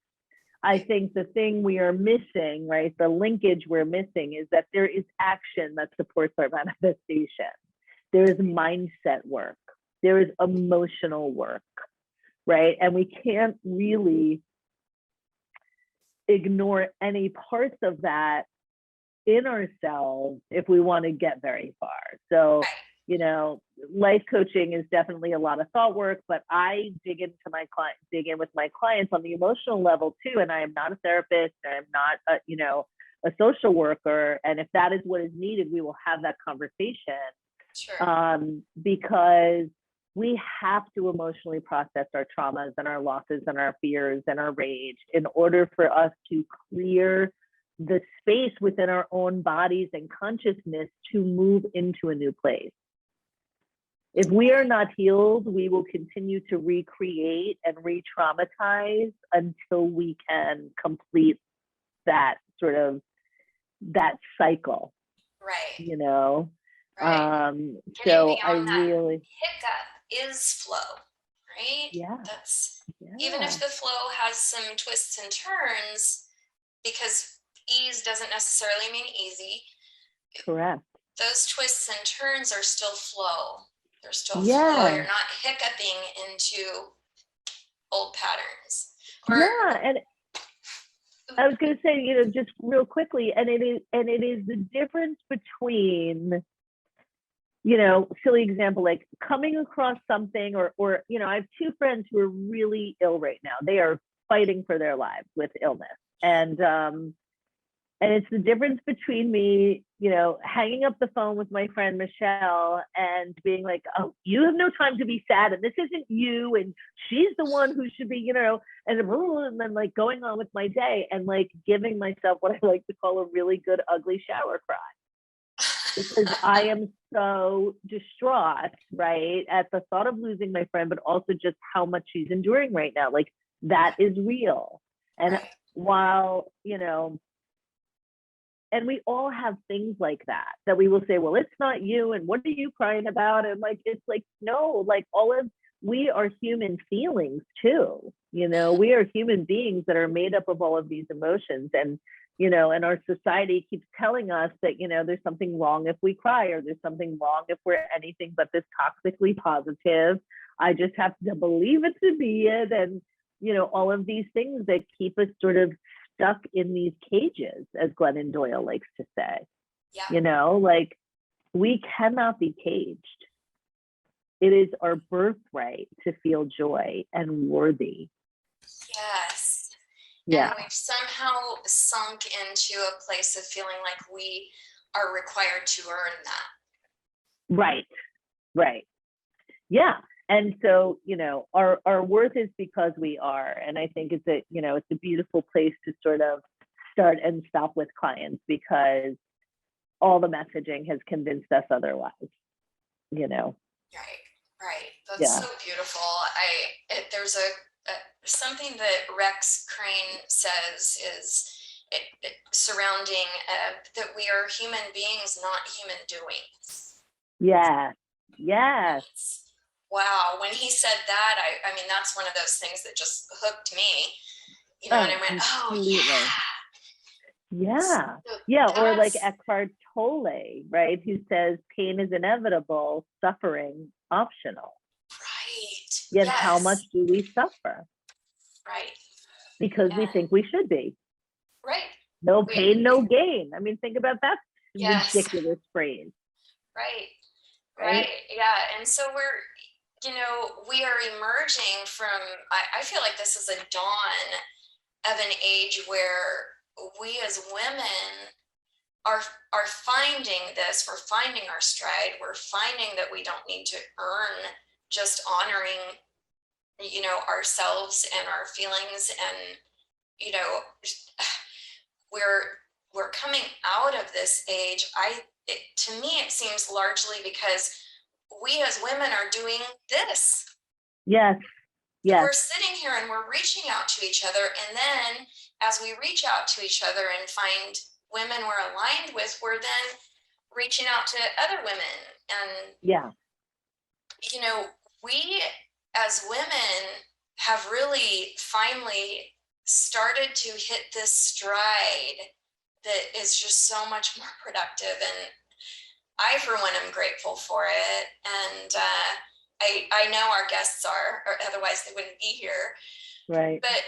I think the thing we are missing, right, the linkage we're missing is that there is action that supports our manifestation. There is mindset work. There is emotional work, right? And we can't really ignore any parts of that in ourselves if we want to get very far. So, life coaching is definitely a lot of thought work, but I dig in with my clients on the emotional level too. And I am not a therapist. I am not a social worker. And if that is what is needed, we will have that conversation. Sure. Because we have to emotionally process our traumas and our losses and our fears and our rage in order for us to clear the space within our own bodies and consciousness to move into a new place. If we are not healed, we will continue to recreate and re-traumatize until we can complete that that cycle. Right. Right. So I really hiccup is flow, right? Yeah. Even if the flow has some twists and turns, because ease doesn't necessarily mean easy. Correct. Those twists and turns are still flow. They're still flow. You're not hiccuping into old patterns. And I was going to say, just real quickly, and it is the difference between, silly example, like coming across something or, I have 2 friends who are really ill right now. They are fighting for their lives with illness. And it's the difference between me, hanging up the phone with my friend Michelle and being like, oh, you have no time to be sad. And this isn't you. And she's the one who should be, and then like going on with my day and like giving myself what I like to call a really good, ugly shower cry. Because I am so distraught, right, at the thought of losing my friend, but also just how much she's enduring right now. Like that is real. And while, and we all have things like that we will say, well, it's not you, and what are you crying about? And like, it's like, no, like we are human feelings too. We are human beings that are made up of all of these emotions. And, and our society keeps telling us that, there's something wrong if we cry, or there's something wrong if we're anything but this toxically positive. I just have to believe it to be it. And, all of these things that keep us sort of stuck in these cages, as Glennon Doyle likes to say. Yeah. Like, we cannot be caged. It is our birthright to feel joy and worthy. Yes. Yeah. And we've somehow sunk into a place of feeling like we are required to earn that. Right. Yeah. And so, our worth is because we are. And I think it's a beautiful place to sort of start and stop with clients, because all the messaging has convinced us otherwise, Right. That's Yeah. so beautiful. There's something that Rex Crane says is surrounding that we are human beings, not human doings. Yes. Wow. When he said that, I mean, that's one of those things that just hooked me, and I went, completely. oh yeah. Yeah. Or like Eckhart Tolle, right? Who says pain is inevitable, suffering optional. Right. Yet how much do we suffer? Right. Because we think we should be. Right. No pain, no gain. I mean, think about that ridiculous phrase. Right. Yeah. And so we are emerging from, I feel like this is a dawn of an age where we as women are finding this. We're finding our stride. We're finding that we don't need to earn just honoring, ourselves and our feelings. And, we're coming out of this age. To me, it seems largely because we as women are doing this. Yes. We're sitting here and we're reaching out to each other. And then as we reach out to each other and find women we're aligned with, we're then reaching out to other women. And, we as women have really finally started to hit this stride that is just so much more productive. And I, for one, am grateful for it. And I know our guests are, or otherwise they wouldn't be here. Right. But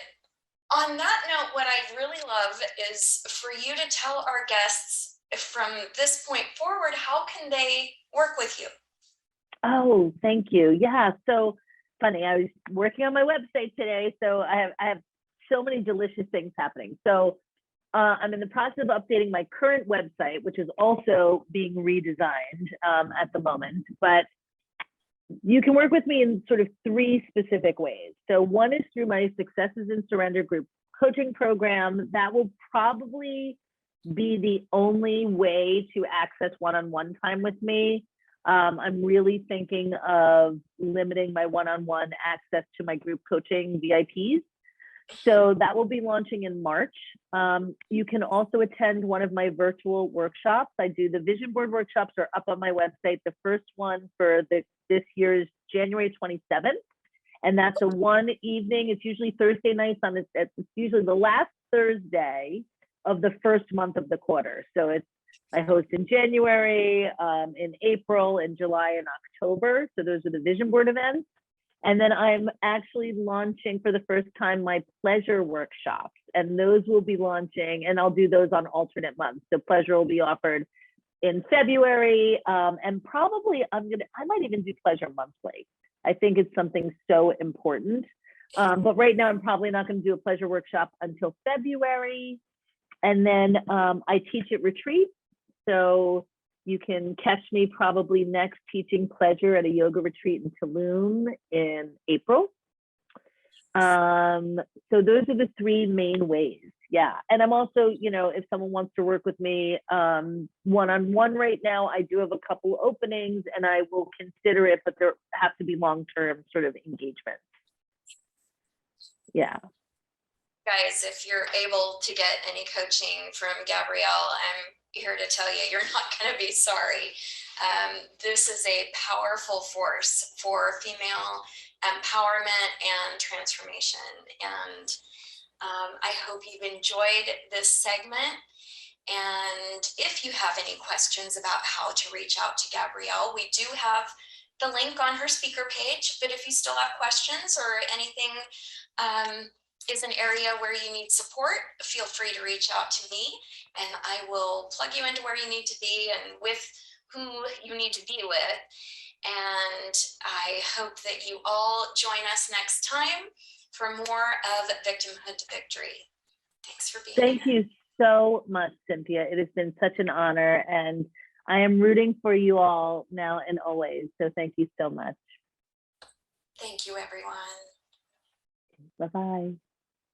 on that note, what I'd really love is for you to tell our guests from this point forward, how can they work with you? Oh, thank you. Yeah. So funny. I was working on my website today. So I have so many delicious things happening. So I'm in the process of updating my current website, which is also being redesigned at the moment. But you can work with me in sort of 3 specific ways. So one is through my Successes in Surrender group coaching program. That will probably be the only way to access one-on-one time with me. I'm really thinking of limiting my one-on-one access to my group coaching VIPs. So that will be launching in March. You can also attend one of my virtual workshops. I do the vision board workshops are up on my website. The first one for this year's January 27th. And that's a one evening. It's usually Thursday nights it's usually the last Thursday of the first month of the quarter. So I host in January, in April, in July, and October. So those are the vision board events. And then I'm actually launching for the first time my pleasure workshops. And those will be launching, and I'll do those on alternate months. So pleasure will be offered in February. And probably I might even do pleasure monthly. I think it's something so important. But right now I'm probably not going to do a pleasure workshop until February. And then I teach at retreats. So you can catch me probably next teaching pleasure at a yoga retreat in Tulum in April. So those are the 3 main ways. Yeah. And I'm also, if someone wants to work with me one-on-one right now, I do have a couple openings and I will consider it, but there have to be long-term sort of engagements. Yeah. Guys, if you're able to get any coaching from Gabrielle, I'm here to tell you, you're not going to be sorry. This is a powerful force for female empowerment and transformation. And I hope you've enjoyed this segment. And if you have any questions about how to reach out to Gabrielle, we do have the link on her speaker page. But if you still have questions or anything is an area where you need support, feel free to reach out to me and I will plug you into where you need to be and with who you need to be with. And I hope that you all join us next time for more of Victimhood to Victory. Thanks for being here. Thank you so much, Cynthia. It has been such an honor, and I am rooting for you all now and always. So thank you so much. Thank you, everyone. Bye-bye.